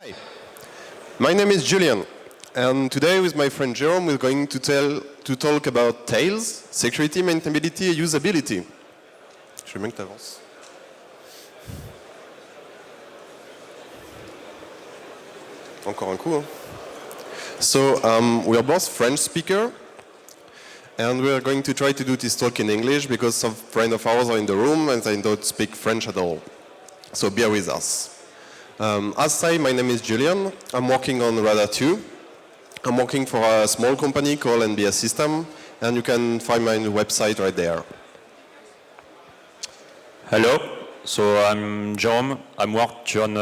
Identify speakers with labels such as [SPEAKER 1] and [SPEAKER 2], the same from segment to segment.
[SPEAKER 1] Hi, my name is Julien, and today with my friend Jérôme we're going to talk about tails, security, maintainability, and usability. Je veux bien que tu avances. Encore un coup. Hein? So we are both French speakers, and we are going to try to do this talk in English because some friends of ours are in the room and they don't speak French at all. So bear with us. As said, my name is Julien. I'm working on Radar 2. I'm working for a small company called NBS System, and you can find my website right there.
[SPEAKER 2] Hello, so I'm Jérôme. I'm working on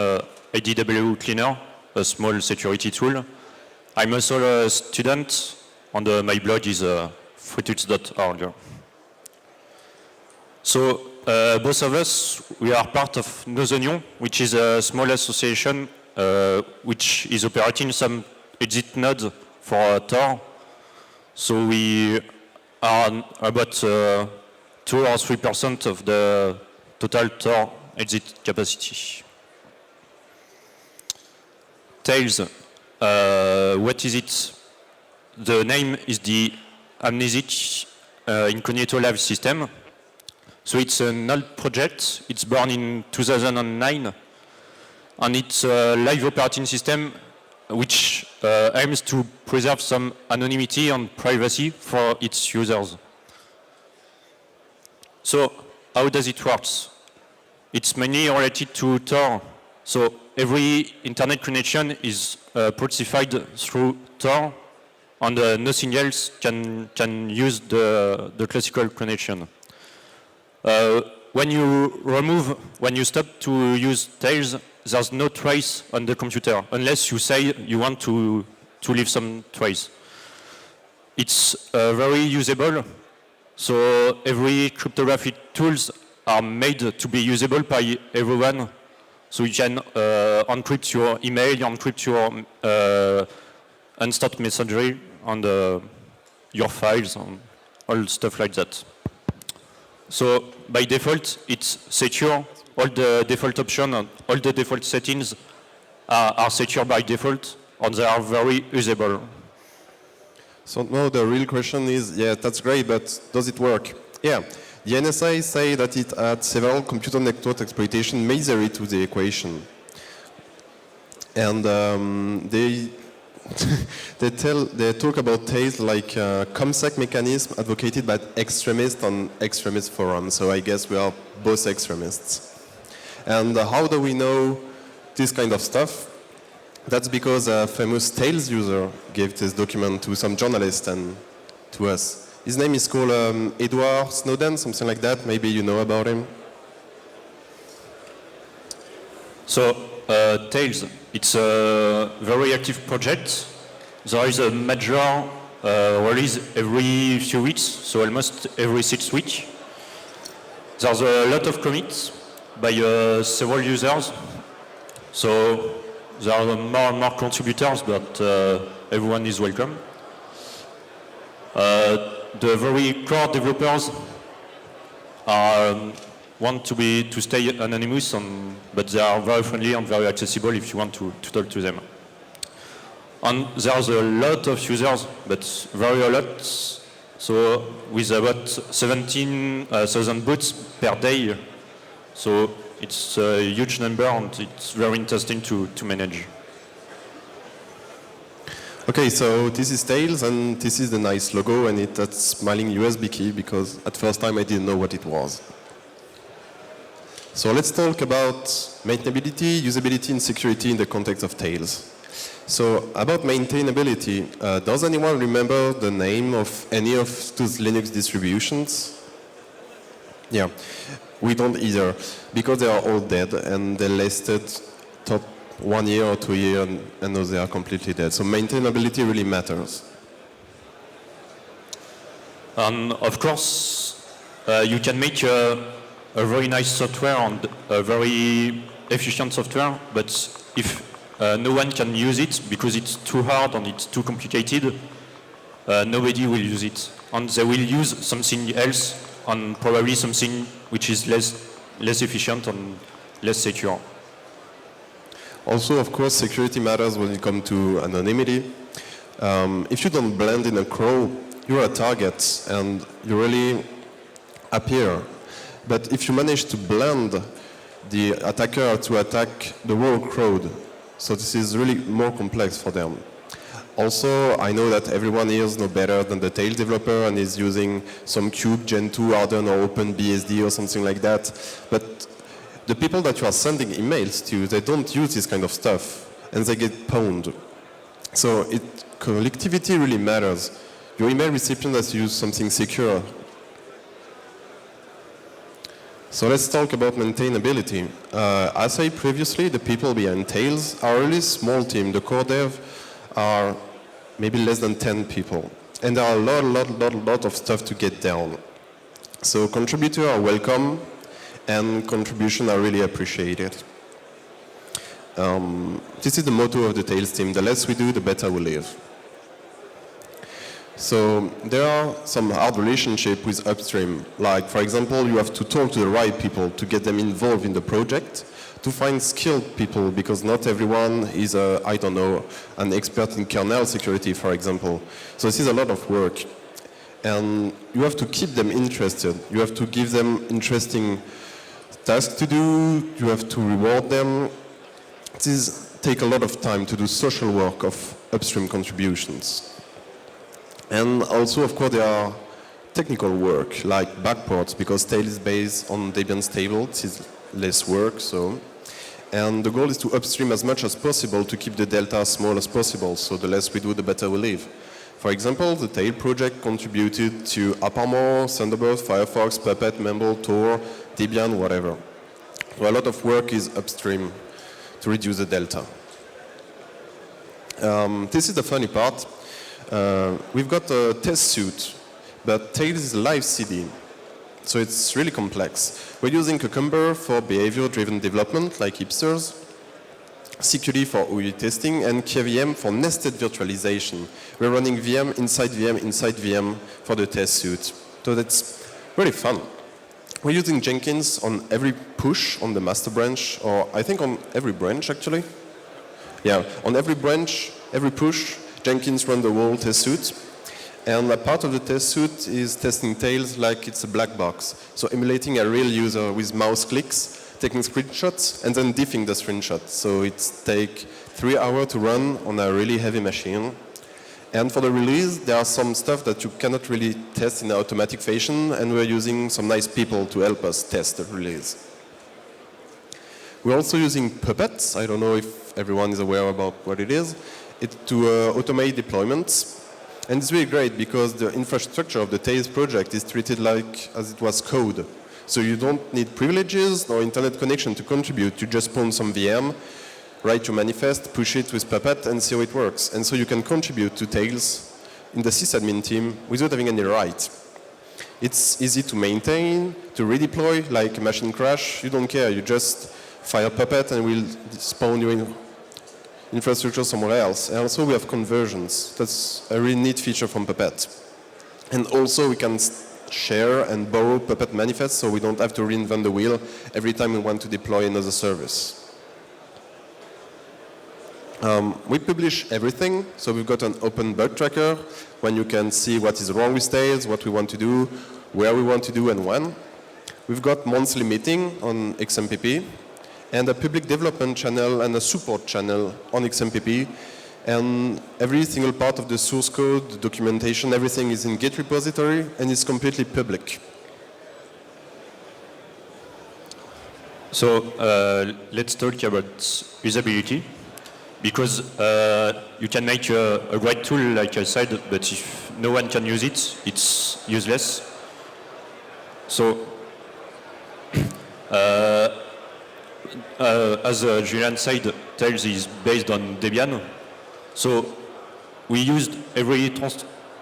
[SPEAKER 2] ADW Cleaner, a small security tool. I'm also a student, and my blog is freetools.org. So both of us, we are part of Nosonion, which is a small association which is operating some exit nodes for Tor. So we are about 2 or 3% of the total Tor exit capacity. Tails, what is it? The name is the amnesic incognito live system. So it's an old project. It's born in 2009, and it's a live operating system which aims to preserve some anonymity and privacy for its users. So how does it work? It's mainly related to Tor. So every internet connection is processified through Tor, and nothing else can use the classical connection. When you stop to use Tails, there's no trace on the computer, unless you say you want to leave some trace. It's very usable, so every cryptographic tools are made to be usable by everyone. So you can encrypt your email, encrypt your unstopped messagery on your files, and all stuff like that. So by default, it's secure. All the default options and all the default settings are secure by default, and they are very usable.
[SPEAKER 1] So now the real question is, yeah, that's great, but does it work? Yeah, the NSA say that it adds several computer network exploitation misery to the equation. And they talk about Tails like ComSec mechanism advocated by extremists on extremist forums. So I guess we are both extremists. And how do we know this kind of stuff? That's because a famous Tails user gave this document to some journalist and to us. His name is called Edward Snowden, something like that. Maybe you know about him.
[SPEAKER 2] So Tails, it's a very active project. There is a major release every few weeks, so almost every 6 weeks. There's a lot of commits by several users. So there are more and more contributors, but everyone is welcome. The very core developers want to stay anonymous, but they are very friendly and very accessible if you want to talk to them. And there's a lot of users, but very a lot. So with about 17,000 boots per day. So it's a huge number, and it's very interesting to manage.
[SPEAKER 1] Okay, so this is Tails, and this is the nice logo, and that's smiling USB key, because at first time I didn't know what it was. So let's talk about maintainability, usability, and security in the context of Tails. So about maintainability, does anyone remember the name of any of those Linux distributions? Yeah, we don't either, because they are all dead, and they lasted top 1 year or 2 years, and now they are completely dead. So maintainability really matters.
[SPEAKER 2] Of course, you can make a very nice software and a very efficient software, but if no one can use it because it's too hard and it's too complicated, nobody will use it. And they will use something else, and probably something which is less efficient and less secure.
[SPEAKER 1] Also, of course, security matters when it comes to anonymity. If you don't blend in a crowd, you're a target and you really appear. But if you manage to blend the attacker to attack the whole crowd, so this is really more complex for them. Also, I know that everyone here is no better than the Tails developer and is using some Cube, Gen 2, Harden, or OpenBSD or something like that. But the people that you are sending emails to, they don't use this kind of stuff, and they get pwned. So collectivity really matters. Your email recipient has to use something secure. So let's talk about maintainability. As I said previously, the people behind Tails are a really small team. The core dev are maybe less than 10 people. And there are a lot of stuff to get down. So contributors are welcome, and contributions are really appreciated. This is the motto of the Tails team: the less we do, the better we live. So there are some hard relationships with upstream. Like, for example, you have to talk to the right people to get them involved in the project, to find skilled people, because not everyone is, I don't know, an expert in kernel security, for example. So this is a lot of work. And you have to keep them interested. You have to give them interesting tasks to do. You have to reward them. This takes a lot of time to do social work of upstream contributions. And also, of course, there are technical work, like backports, because Tails is based on Debian stable. It is less work, so. And the goal is to upstream as much as possible to keep the delta as small as possible, so the less we do, the better we live. For example, the Tail project contributed to AppArmor, Thunderbird, Firefox, Puppet, Mumble, Tor, Debian, whatever. So a lot of work is upstream to reduce the delta. This is the funny part. We've got a test suite, but Tails is a live CD, so it's really complex. We're using Cucumber for behavior-driven development, like hipsters, CQD for UI testing, and KVM for nested virtualization. We're running VM inside VM for the test suite, so that's really fun. We're using Jenkins on every push on the master branch, or I think on every branch, actually. Yeah, on every branch, every push, Jenkins runs the whole test suite. And a part of the test suite is testing Tails like it's a black box. So emulating a real user with mouse clicks, taking screenshots, and then diffing the screenshots. So it takes 3 hours to run on a really heavy machine. And for the release, there are some stuff that you cannot really test in an automatic fashion, and we're using some nice people to help us test the release. We're also using Puppet. I don't know if everyone is aware about what it is. It's to automate deployments. And it's really great because the infrastructure of the Tails project is treated like as it was code. So you don't need privileges or internet connection to contribute. You just spawn some VM, write your manifest, push it with Puppet, and see how it works. And so you can contribute to Tails in the sysadmin team without having any right. It's easy to maintain, to redeploy, like a machine crash. You don't care. You just fire Puppet and we'll spawn you in infrastructure somewhere else. And also we have conversions. That's a really neat feature from Puppet. And also we can share and borrow Puppet manifests, so we don't have to reinvent the wheel every time we want to deploy another service. We publish everything, so we've got an open bug tracker when you can see what is wrong with Tails, what we want to do, where we want to do, and when. We've got monthly meeting on XMPP, and a public development channel and a support channel on XMPP. And every single part of the source code, the documentation, everything is in Git repository, and it's completely public.
[SPEAKER 2] So let's talk about usability, because you can make a great tool, like I said, but if no one can use it, it's useless. So as Julien said, Tails is based on Debian. So we used every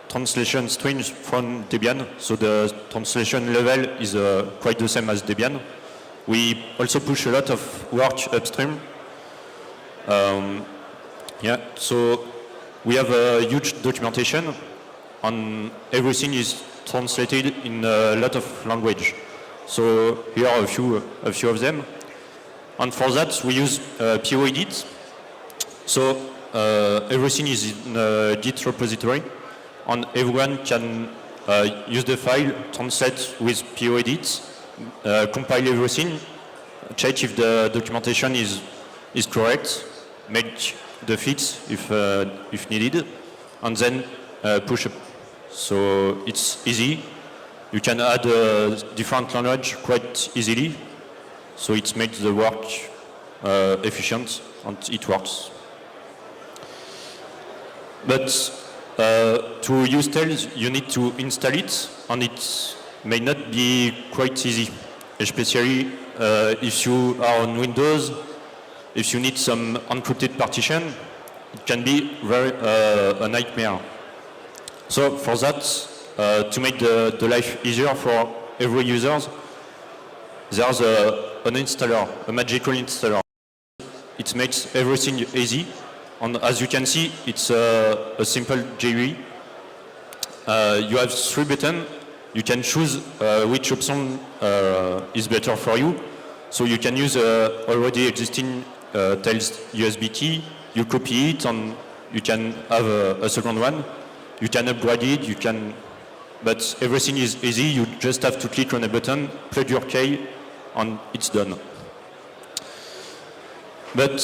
[SPEAKER 2] translation string from Debian. So the translation level is quite the same as Debian. We also push a lot of work upstream. So we have a huge documentation, and everything is translated in a lot of language. So here are a few of them. And for that, we use PO edit. So everything is in a Git repository, and everyone can use the file, translate with POEdit, compile everything, check if the documentation is correct, make the fix if needed, and then push up. So it's easy. You can add a different language quite easily. So it makes the work efficient, and it works. But to use Tails, you need to install it, and it may not be quite easy, especially if you are on Windows. If you need some encrypted partition, it can be very a nightmare. So for that, to make the life easier for every user, there's an installer, a magical installer. It makes everything easy. And as you can see, it's a simple GUI. You have 3 buttons. You can choose which option is better for you. So you can use already existing Tails USB key. You copy it, and you can have a second one. You can upgrade it. But everything is easy. You just have to click on a button, plug your key, and it's done. But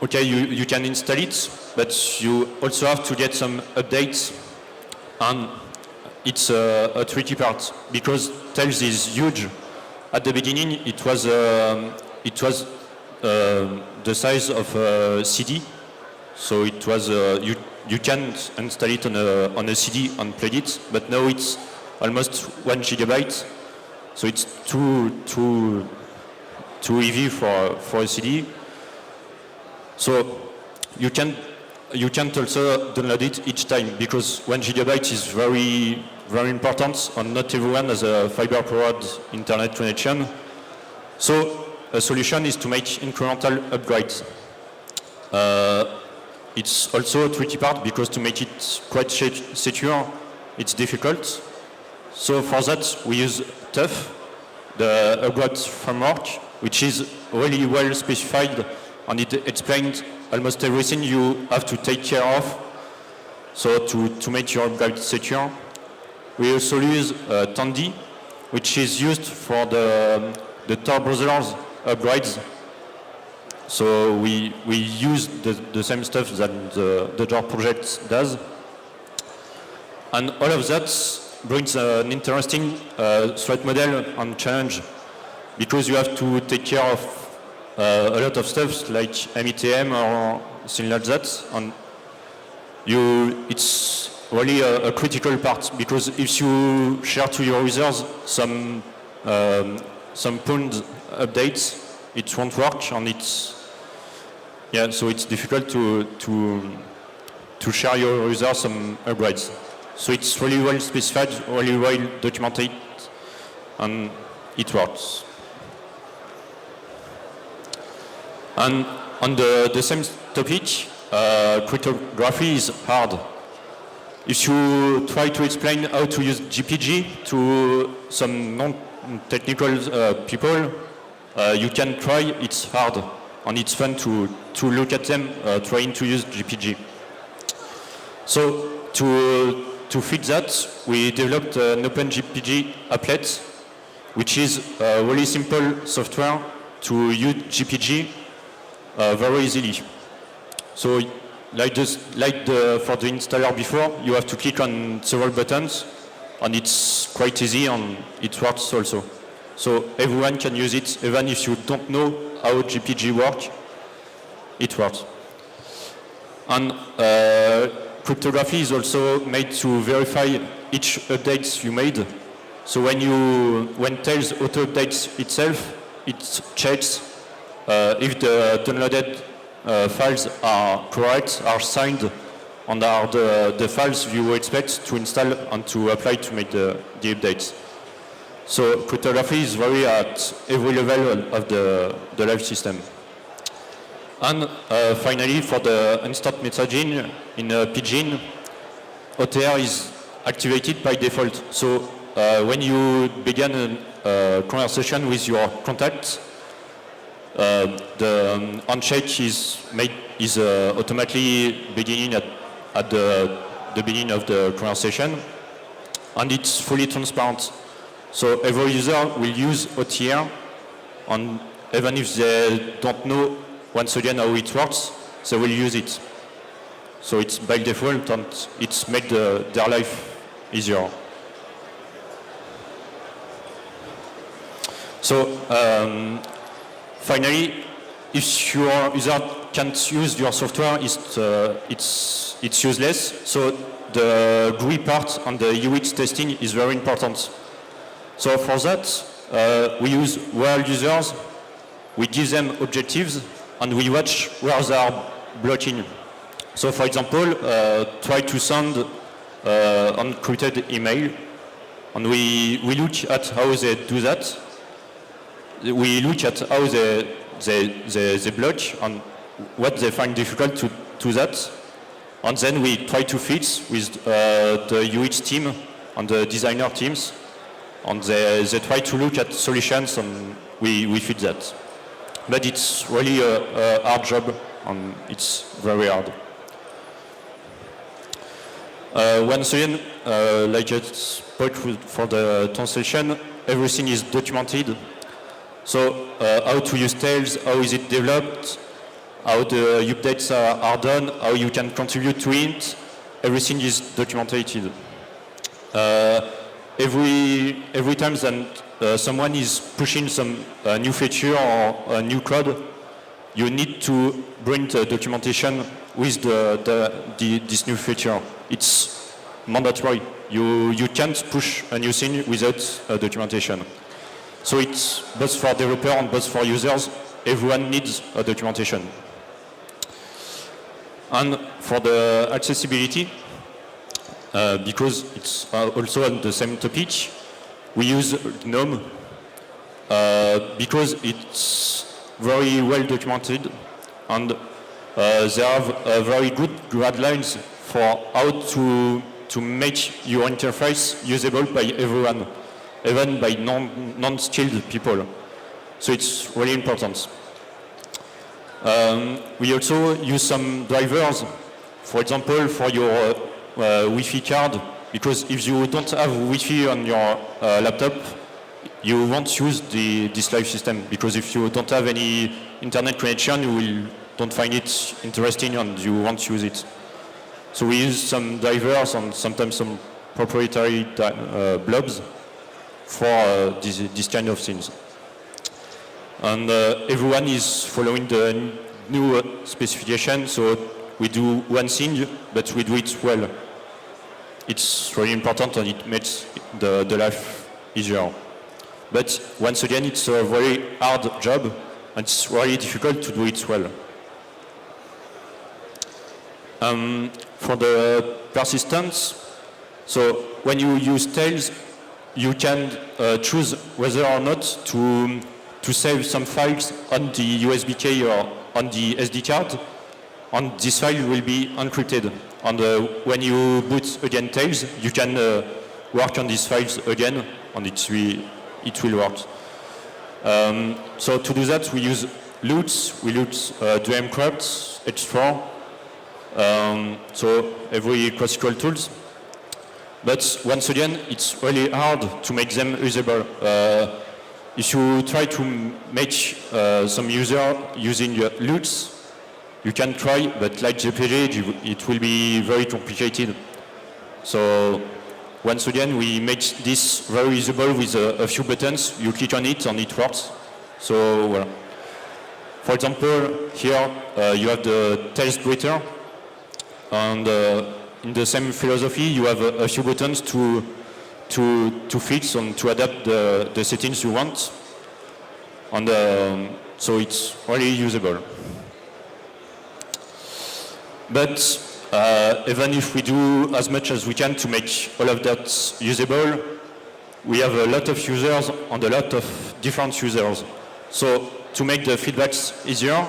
[SPEAKER 2] okay, you can install it, but you also have to get some updates, and it's a tricky part because Tails is huge. At the beginning, it was the size of a CD, so it was you can install it on a CD and play it, but now it's almost 1 gigabyte, so it's too heavy for a CD. So you can't also download it each time because 1 gigabyte is very, very important, and not everyone has a fiber-powered internet connection. So a solution is to make incremental upgrades. It's also a tricky part because to make it quite secure, it's difficult. So for that, we use TUF, the upgrade framework, which is really well specified, and it explains almost everything you have to take care of, so to make your upgrade secure. We also use Tandy, which is used for the Tor browser's upgrades. So we use the same stuff that the Tor project does. And all of that brings an interesting threat model and challenge, because you have to take care of a lot of stuff like METM or things like that, and it's really a critical part, because if you share to your users some pulled updates, it won't work, and so it's difficult to share your users some upgrades. So it's really well specified, really well documented, and it works. And on the same topic, cryptography is hard. If you try to explain how to use GPG to some non-technical people, you can try, it's hard, and it's fun to look at them trying to use GPG. So to fix that, we developed an OpenGPG applet, which is really simple software to use GPG very easily. So for the installer before, you have to click on several buttons, and it's quite easy, and it works also. So everyone can use it, even if you don't know how GPG works, it works. And cryptography is also made to verify each update you made. So when Tails auto-updates itself, it checks if the downloaded files are correct, are signed, and are the files you expect to install and to apply to make the updates. So cryptography is very at every level of the live system. And finally, for the instant messaging in Pidgin, OTR is activated by default. So when you begin a conversation with your contact, the handshake is automatically beginning at the beginning of the conversation, and it's fully transparent. So every user will use OTR, and even if they don't know once again how it works, they will use it. So it's by default, and it's made their life easier. So finally, if your user can't use your software, it's useless. So the GUI part and the UX testing is very important. So for that, we use real users, we give them objectives, and we watch where they are blocking. So for example, try to send unencrypted email, and we look at how they do that. We look at how they block and what they find difficult to do that. And then we try to fix with the UX team and the designer teams. And they try to look at solutions, and we fix that. But it's really a hard job, and it's very hard. Once again, like I spoke for the translation, everything is documented. So how to use Tails, how is it developed, how the updates are done, how you can contribute to it, everything is documented. Every time that someone is pushing some new feature or new code, you need to bring the documentation with this new feature. It's mandatory. You can't push a new thing without documentation. So it's both for developer and both for users. Everyone needs a documentation. And for the accessibility, because it's also on the same topic, we use GNOME because it's very well documented, and they have very good guidelines for how to make your interface usable by everyone, even by non-skilled people. So it's really important. We also use some drivers, for example, for your Wi-Fi card, because if you don't have Wi-Fi on your laptop, you won't use this live system, because if you don't have any internet connection, you don't find it interesting and you won't use it. So we use some drivers and sometimes some proprietary blobs for this kind of things. And everyone is following the new specification, so we do one thing, but we do it well. It's really important, and it makes the life easier. But once again, it's a very hard job, and it's really difficult to do it well. For the persistence, so when you use Tails, you can choose whether or not to save some files on the USB key or on the SD card, and this file will be encrypted. And when you boot again Tails, you can work on these files again, and it will work. So to do that, we use loots. We loot DMCrypt, H4, so every classical tools. But once again, it's really hard to make them usable. If you try to make some user using loots, you can try, but like JPG, it will be very complicated. So once again, we make this very usable with a few buttons. You click on it and it works. So voilà. For example, here you have the Tails Twitter, and in the same philosophy, you have a few buttons to fix and to adapt the settings you want, and so it's really usable. But even if we do as much as we can to make all of that usable, we have a lot of users and a lot of different users. So to make the feedbacks easier,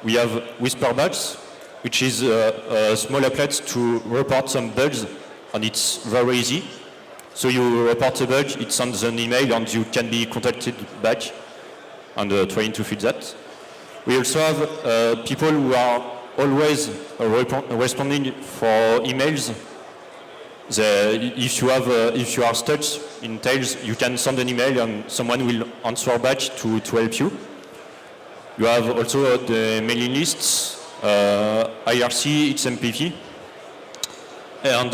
[SPEAKER 2] we have Whisperbugs, which is a small applet to report some bugs, and it's very easy. So you report a bug, it sends an email, and you can be contacted back and trying to fix that. We also have people who are always responding for emails. If you are stuck in Tails, you can send an email and someone will answer back to help you. You have also the mailing lists, IRC, XMPP, and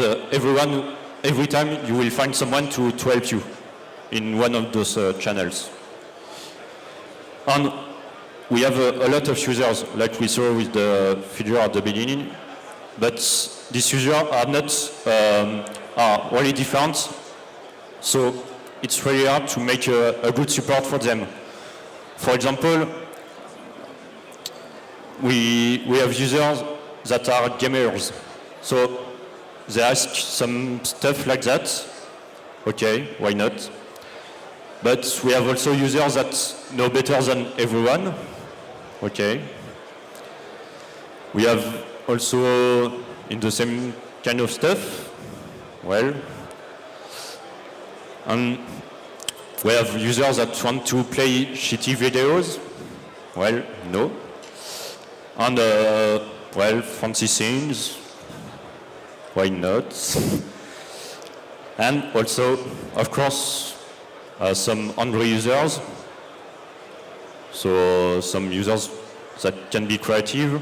[SPEAKER 2] every time you will find someone to help you in one of those channels. And we have a lot of users, like we saw with the figure at the beginning, but these users are really different, so it's really hard to make a good support for them. For example, we have users that are gamers, so they ask some stuff like that. Okay, why not? But we have also users that know better than everyone. Okay. We have also in the same kind of stuff. Well, and we have users that want to play shitty videos. Well, no. And well, fancy things. Why not? And also, of course, some Android users. So some users that can be creative.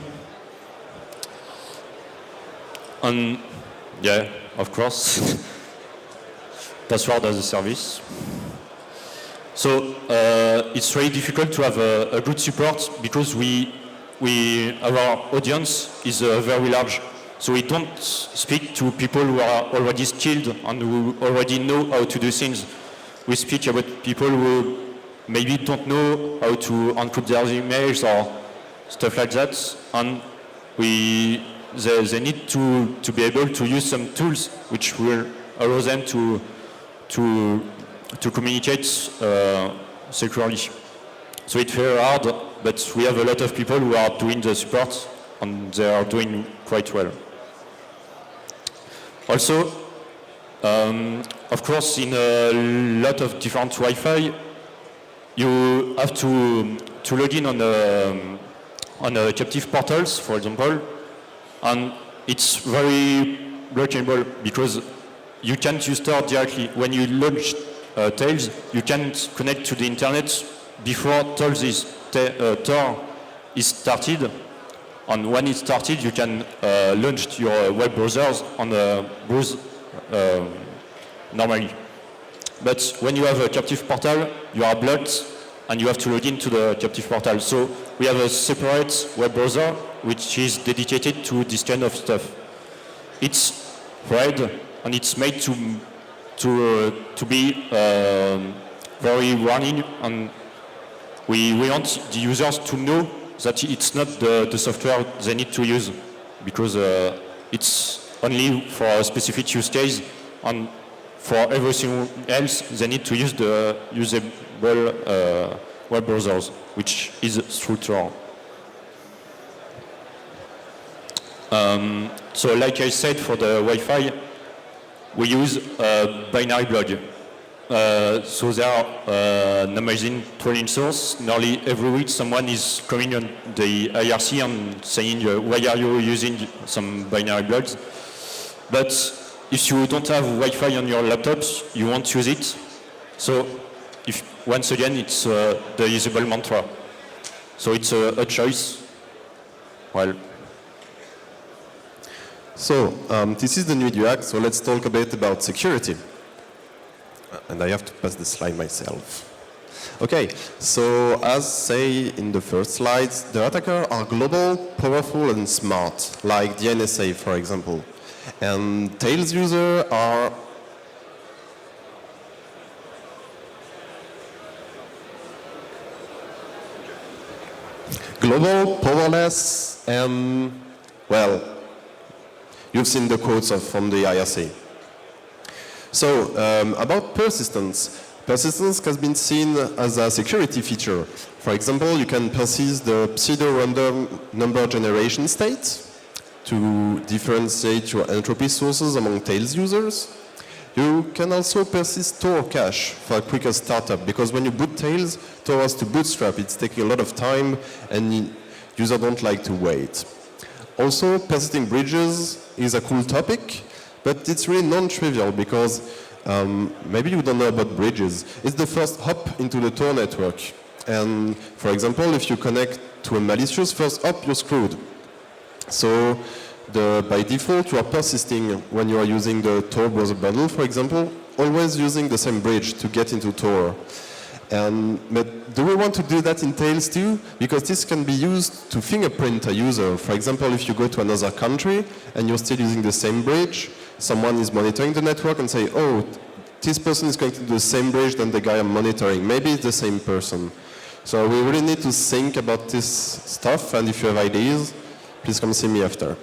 [SPEAKER 2] And yeah, of course, password as a service. So it's really difficult to have a good support because our audience is very large. So we don't speak to people who are already skilled and who already know how to do things. We speak about people who maybe don't know how to encrypt their emails or stuff like that, and they need to be able to use some tools which will allow them to communicate securely. So it's very hard, but we have a lot of people who are doing the support, and they are doing quite well. Also, of course, in a lot of different Wi-Fi, you have to log in on a captive portals, for example, and it's very blockable because you can't use Tor directly. When you launch Tails, you can't connect to the internet before Tor is started. And when it's started, you can launch your web browsers on the browse normally. But when you have a captive portal, you are blocked and you have to log into the captive portal. So we have a separate web browser which is dedicated to this kind of stuff. It's red and it's made to be very warning, and we want the users to know that it's not the software they need to use, because it's only for a specific use case, and for everything else they need to use the usable web browsers, which is through Tor. So like I said, for the Wi-Fi, we use binary blog. So there are an amazing trolling source. Nearly every week someone is coming on the IRC and saying, why are you using some binary blogs? But if you don't have Wi-Fi on your laptops, you won't use it. So once again, it's the usable mantra. So it's a choice. Well.
[SPEAKER 1] So this is the new UX, so let's talk a bit about security. And I have to pass the slide myself. Okay, so as say in the first slides, the attackers are global, powerful, and smart, like the NSA, for example. And Tails users are global, powerless, and, well, you've seen the quotes from the IRC. So, about persistence. Persistence has been seen as a security feature. For example, you can persist the pseudo-random number generation state to differentiate your entropy sources among Tails users. You can also persist Tor cache for a quicker startup, because when you boot Tails, Tor has to bootstrap. It's taking a lot of time, and users don't like to wait. Also, persisting bridges is a cool topic, but it's really non-trivial, because maybe you don't know about bridges. It's the first hop into the Tor network. And for example, if you connect to a malicious first hop, you're screwed. So by default, you are persisting when you are using the Tor browser bundle, for example, always using the same bridge to get into Tor. But do we want to do that in Tails too? Because this can be used to fingerprint a user. For example, if you go to another country and you're still using the same bridge, someone is monitoring the network and say, oh, this person is going to do the same bridge than the guy I'm monitoring. Maybe it's the same person. So we really need to think about this stuff, and if you have ideas, please come see me after.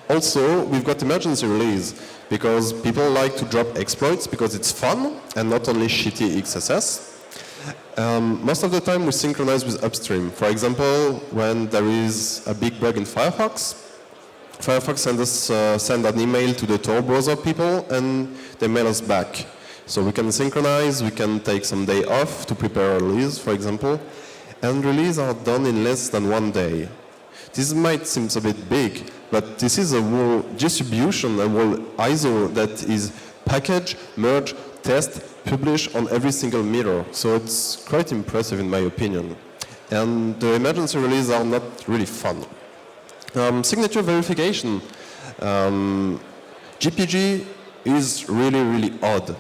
[SPEAKER 1] Also, we've got emergency release, because people like to drop exploits because it's fun and not only shitty XSS. Most of the time we synchronize with upstream. For example, when there is a big bug in Firefox, Firefox send an email to the Tor browser people and they mail us back. So we can synchronize, we can take some day off to prepare a release, for example, and releases are done in less than 1 day. This might seem a bit big, but this is a whole distribution, a whole ISO that is package, merge, test, publish on every single mirror. So it's quite impressive in my opinion. And the emergency releases are not really fun. Signature verification. GPG is really, really odd.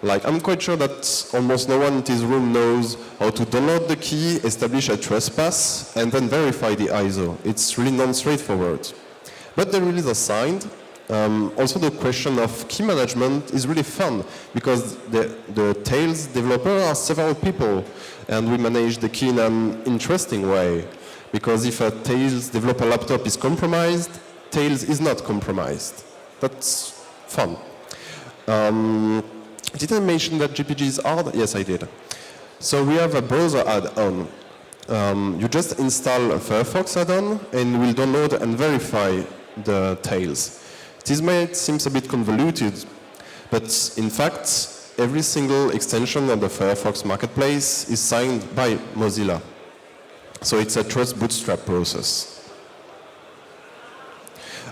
[SPEAKER 1] Like, I'm quite sure that almost no one in this room knows how to download the key, establish a trespass, and then verify the ISO. It's really non-straightforward. But the releases are signed. Also, the question of key management is really fun, because the Tails developer are several people, and we manage the key in an interesting way. Because if a Tails developer laptop is compromised, Tails is not compromised. That's fun. Did I mention that GPG is hard? Yes, I did. So we have a browser add-on. You just install a Firefox add-on and we'll download and verify the Tails. This might seem a bit convoluted, but in fact, every single extension on the Firefox marketplace is signed by Mozilla. So it's a trust bootstrap process.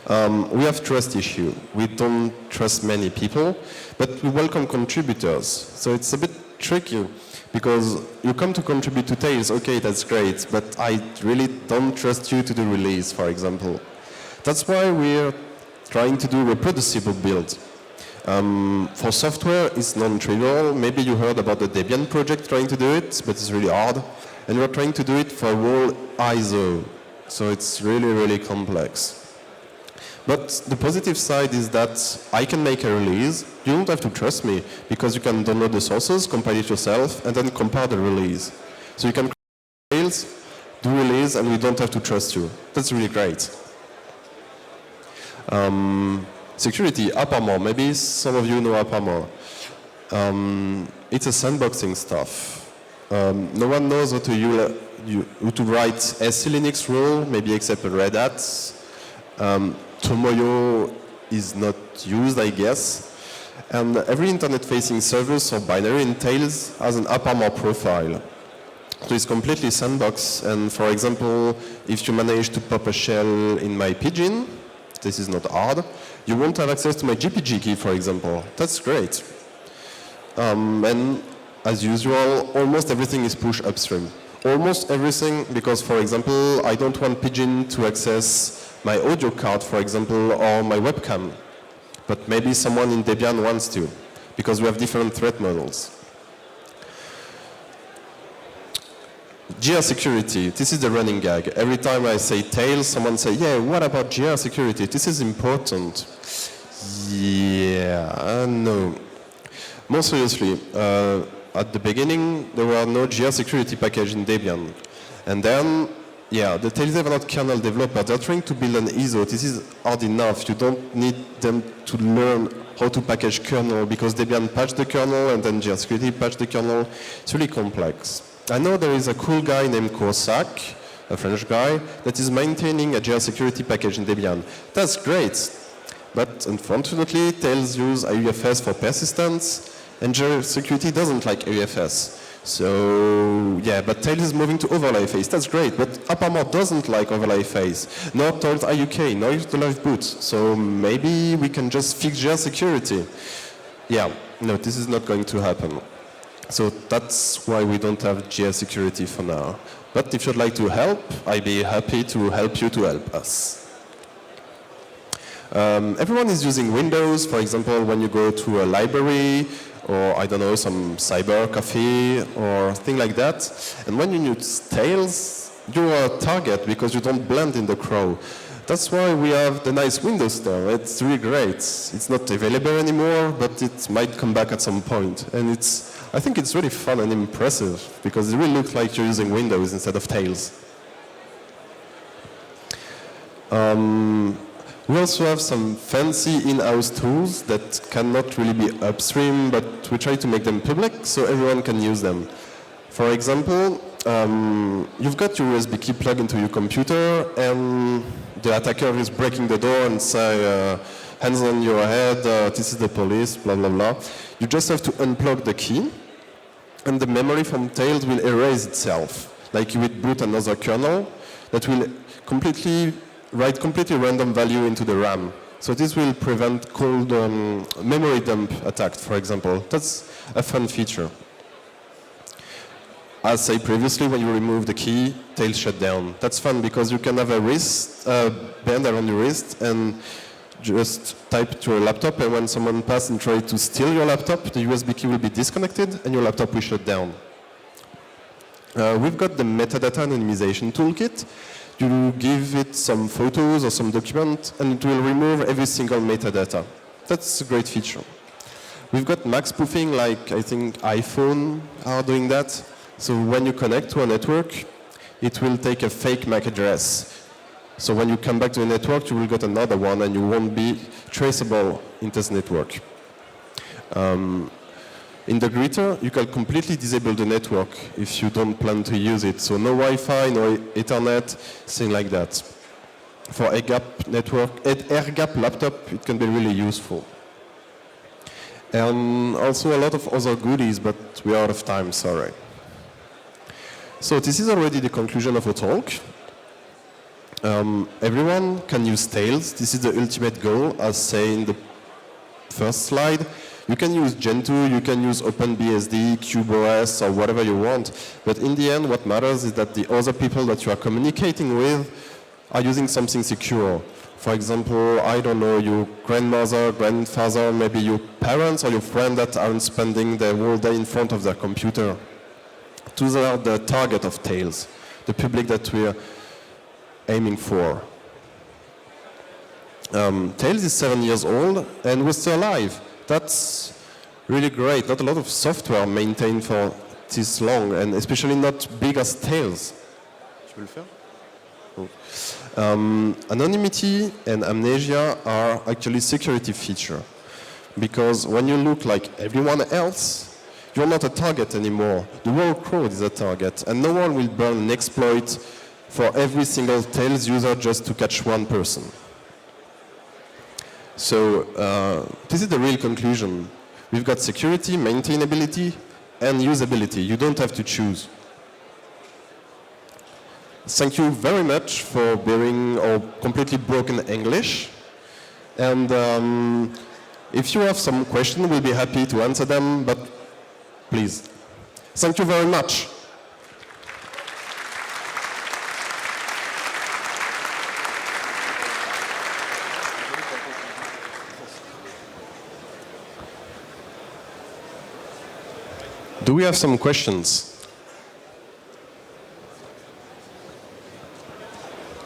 [SPEAKER 1] We have trust issue. We don't trust many people, but we welcome contributors. So it's a bit tricky, because you come to contribute to Tails, okay, that's great, but I really don't trust you to do release, for example. That's why we're trying to do reproducible build. For software, it's non-trivial. Maybe you heard about the Debian project trying to do it, but it's really hard. And we're trying to do it for a whole ISO. So it's really, really complex. But the positive side is that I can make a release. You don't have to trust me, because you can download the sources, compile it yourself, and then compare the release. So you can create files, do release, and we don't have to trust you. That's really great. Security, AppArmor. Maybe some of you know AppArmor. It's a sandboxing stuff. No one knows how to write SC Linux rule, maybe except Red Hat. Tomoyo is not used, I guess. And every internet-facing service or binary in Tails has an AppArmor profile. So it's completely sandbox. And for example, if you manage to pop a shell in my Pidgin, this is not hard, you won't have access to my GPG key, for example. That's great. And as usual, almost everything is pushed upstream. Almost everything, because for example, I don't want Pidgin to access my audio card, for example, or my webcam. But maybe someone in Debian wants to, because we have different threat models. GR security, this is the running gag. Every time I say Tails, someone say, yeah, what about GR security? This is important. Yeah, no. More seriously, at the beginning, there were no GR security package in Debian. And then, yeah, the Tails are not kernel developer. They're trying to build an ISO. This is hard enough. You don't need them to learn how to package kernel, because Debian patched the kernel and then GR security patched the kernel. It's really complex. I know there is a cool guy named Corsac, a French guy, that is maintaining a GR security package in Debian. That's great. But unfortunately, Tails use AUFS for persistence, and security doesn't like AUFS. So yeah, but Tails is moving to overlay phase. That's great, but AppArmor doesn't like overlay phase. Nor towards IUK, nor to live boot. So maybe we can just fix GR security. Yeah, no, this is not going to happen. So that's why we don't have GR security for now. But if you'd like to help, I'd be happy to help you to help us. Everyone is using Windows, for example, when you go to a library, or I don't know, some cyber cafe, or thing like that. And when you use Tails, you are a target because you don't blend in the crowd. That's why we have the nice Windows Store. It's really great. It's not available anymore, but it might come back at some point. And I think it's really fun and impressive because it really looks like you're using Windows instead of Tails. We also have some fancy in-house tools that cannot really be upstream, but we try to make them public so everyone can use them. For example, you've got your USB key plugged into your computer and the attacker is breaking the door and say, hands on your head, this is the police, blah, blah, blah. You just have to unplug the key and the memory from Tails will erase itself. Like you would boot another kernel that will write completely random value into the RAM. So this will prevent cold memory dump attack, for example. That's a fun feature. As I said previously, when you remove the key, Tails shut down. That's fun because you can have a wrist, band around your wrist and just type to your laptop, and when someone passes and tries to steal your laptop, the USB key will be disconnected and your laptop will shut down. We've got the metadata anonymization toolkit. You give it some photos or some document, and it will remove every single metadata. That's a great feature. We've got MAC spoofing, like I think iPhone are doing that. So when you connect to a network, it will take a fake MAC address. So when you come back to the network, you will get another one, and you won't be traceable in this network. In the Greeter, you can completely disable the network if you don't plan to use it. So no Wi-Fi, no Ethernet, thing like that. For air-gap network, air-gap laptop, it can be really useful. And also a lot of other goodies, but we're out of time, sorry. So this is already the conclusion of a talk. Everyone can use Tails. This is the ultimate goal, as said in the first slide. You can use Gentoo, you can use OpenBSD, CubeOS, or whatever you want. But in the end, what matters is that the other people that you are communicating with are using something secure. For example, I don't know, your grandmother, grandfather, maybe your parents or your friend that aren't spending the whole day in front of their computer. Those are the target of Tails, the public that we're aiming for. Tails is 7 years old and we're still alive. That's really great. Not a lot of software maintained for this long, and especially not big as Tails. Anonymity and amnesia are actually security feature, because when you look like everyone else, you're not a target anymore. The whole crowd is a target, and no one will burn an exploit for every single Tails user just to catch one person. So this is the real conclusion. We've got security, maintainability, and usability. You don't have to choose. Thank you very much for bearing our completely broken English. And if you have some questions, we'll be happy to answer them, but please. Thank you very much. Do we have some questions?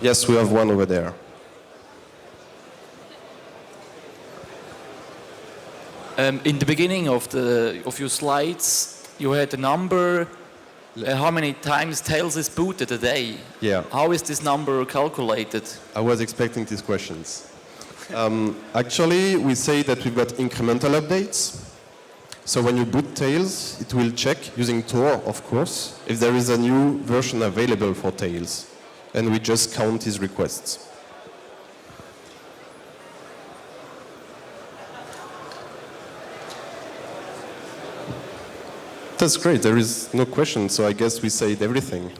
[SPEAKER 1] Yes, we have one over there.
[SPEAKER 3] In the beginning of your slides, you had a number, how many times Tails is booted a day.
[SPEAKER 1] Yeah.
[SPEAKER 3] How is this number calculated?
[SPEAKER 1] I was expecting these questions. Actually, we say that we've got incremental updates. So when you boot Tails, it will check, using Tor, of course, if there is a new version available for Tails. And we just count his requests. That's great. There is no question, so I guess we said everything.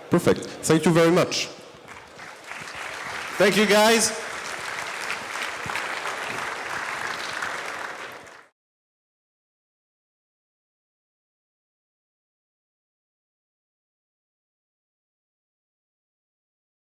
[SPEAKER 1] Perfect. Thank you very much.
[SPEAKER 4] Thank you, guys.